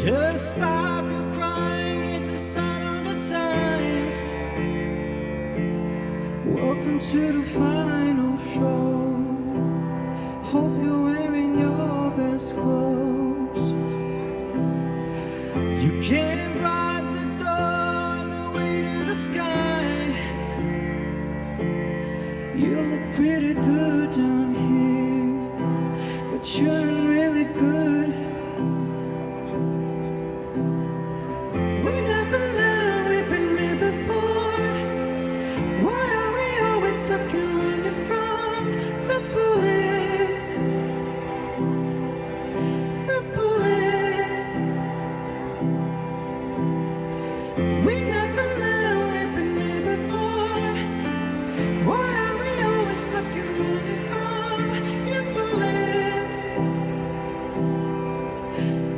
Just stop your crying, it's a sign of the times. Welcome to the final show. Hope you're wearing your best clothes. You came right the door on the way to the sky. You look pretty good down here, but you're really good. We never learned, we've been here before. Why are we always stuck and running from the bullets? The bullets. We never learned, we've been here before. Why are we always stuck and running from your bullets?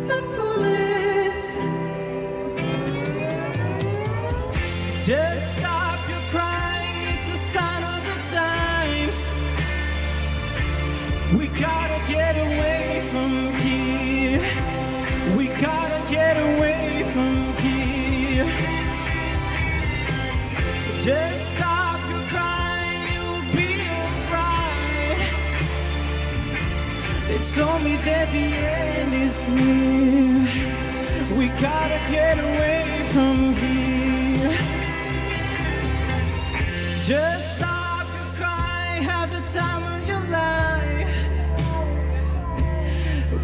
The bullets. Just stop your crying, it's a sign of the times. We gotta get away from here. We gotta get away from here. Just stop your crying, you'll be alright. They told me that the end is near. We gotta get away from here. Just stop your crying, have the time of your life.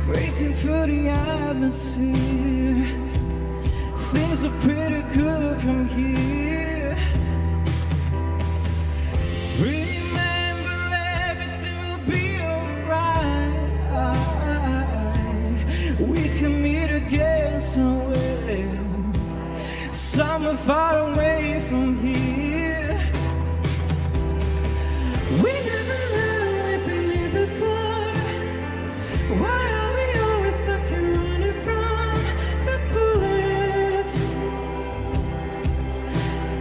Breaking through the atmosphere. Things are pretty good from here. Remember, everything will be alright. We can meet again somewhere, somewhere far away from here. We never learned, we've been here before. Why are we always stuck and running from the bullets?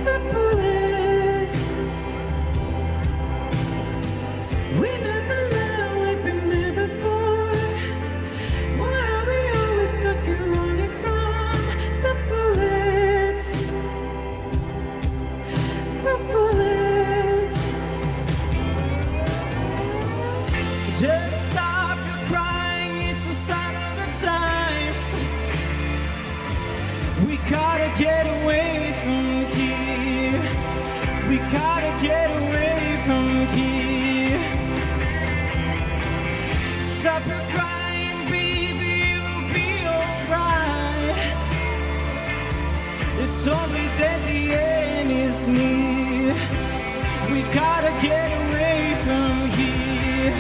The bullets. We never learned, we've been here before. Why are we always stuck and running from the bullets? The bullets. Just stop your crying, it's a sign of the times. We gotta get away from here. We gotta get away from here. Stop your crying, baby, it will be alright. It's only that the end is near. We gotta get away from here.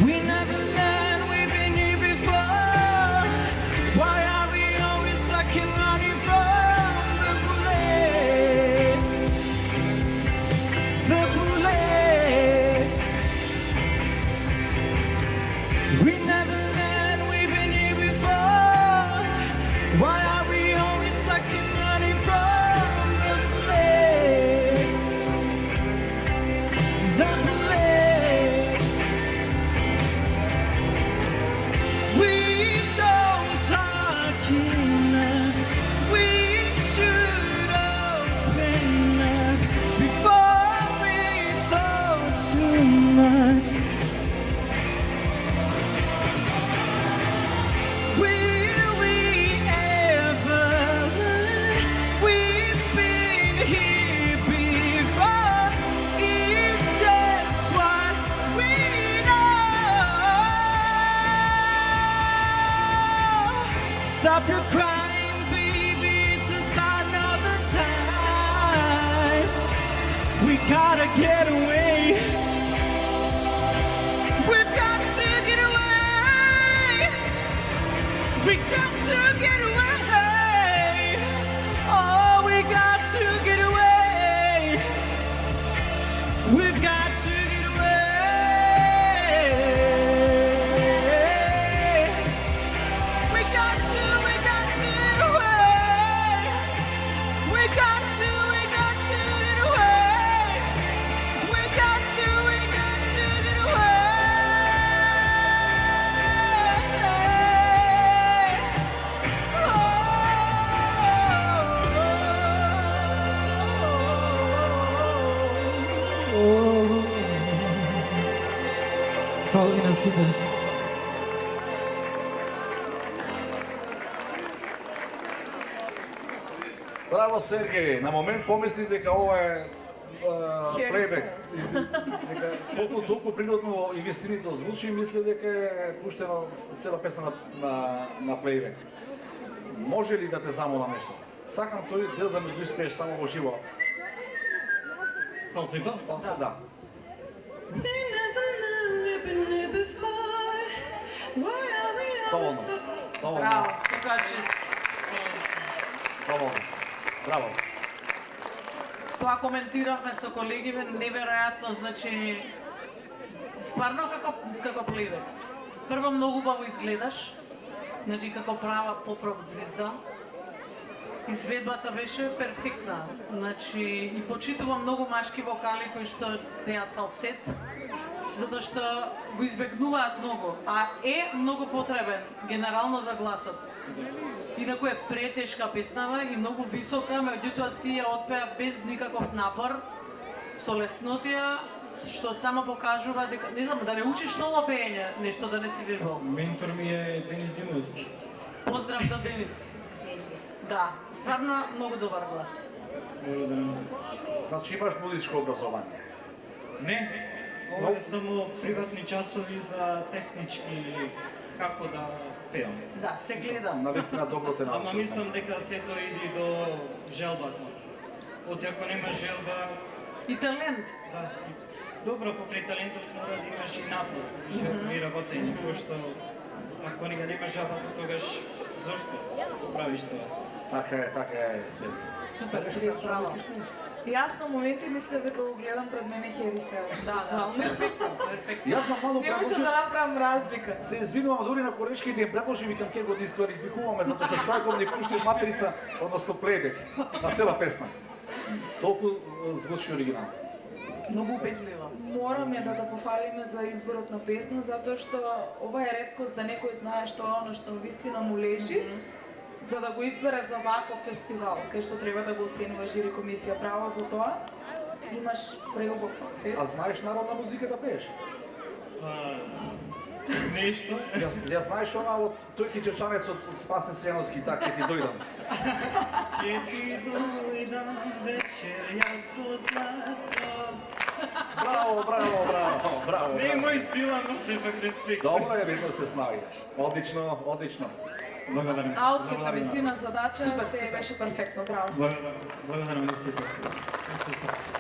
We never learned, we've been here before. Why are we always stuck and running from the bullets? The bullets. We never learned, we've been here before. Why are we always stuck and running from the bullets? The bullets. We don't talk enough. We should open up before we talk too much. Will we ever learn? We've been here before. It's just what we know. Stop your crying, baby, it's a sign of the times. We gotta get away. We've got to get away. We got to get away. Oh, we got to get away. We've got to get away. We got to get away. We got to get away. We got to Хвала ви на сите. Браво, Сергеј! На момент помисли дека ова е плейбек. Дека толку природно и вистинито звучи, мисли дека е пуштено цела песна на плейбек. Може ли да те замолам нешто? Сакам тој дел да ми го испееш само во живо. Фалсито? Да. We never knew we've been here before. Why are we always Доволно. stuck? Доволно. Браво, секоја чест. Доволно. Браво. Тоа коментиравме со колегиве, неверојатно, значи стварно како плейбек. Прво многу убаво изгледаш, значи како права поп-рок звезда. Изведбата беше перфектна. Значи и почитувам многу машки вокали кои што пеат фалсет, затоа што го избегнуваат многу, а е многу потребен генерално за гласот. Инаку е претешка песнава и многу висока, меѓутоа тие отпеа без никаков напор, со леснотија, што само покажува дека, не знам, да не учиш соло пеење, нешто да не си вежбал. Ментор ми е Денис Димовски. Поздрав за Денис. Да, стварно многу добар глас. Благодарам. Значи имаш музичко образование. Не, ова е само приватни часови за технички како да пеам. Да, се гледа. Навистина добро те Ама научи. мислам дека сето иди до желбата. Оти ако нема желба, И талент. да. Добро, покрај талентот мора да имаш и напор, животно и работење, пошто ако не го немаш желбата, тогаш зошто правиш тоа? Така е, Сергеј. Супер, супер, браво. Јас на моменти мислев дека го гледам пред мене Хери Стайлс. Да, перфектно, перфектно. Јас сам мало Не може предложив, да направам разлика. се извинувам дури на корешки да им предложи, викам ке го дисквалификуваме, затоа што човекот ни пушти материца, односно плейбек, на цела песна. Толку звучи оригинално. Многу убедлива. Морам ја да те пофалиме за изборот на песна, затоа што ова е реткост да некој знае што е оно што вистина му лежи, за да го избере за ваков фестивал, кај што треба да го оценува жири комисија. Браво за тоа. Имаш преубав фалсет. А знаеш народна музика да пееш? Нешто. Ја знаеш она од тој кичачанец од Спасен Сјановски, така ќе ти дојдам. Ке ти дојдам вечер, јас познато. Браво. Не е мој стил, ама сепак респект. Добро е, видно се снаоѓаш. Одлично, одлично. Благодарам. Аутфит на висина задача се беше перфектно. Браво. Благодарам на сите. Со срце.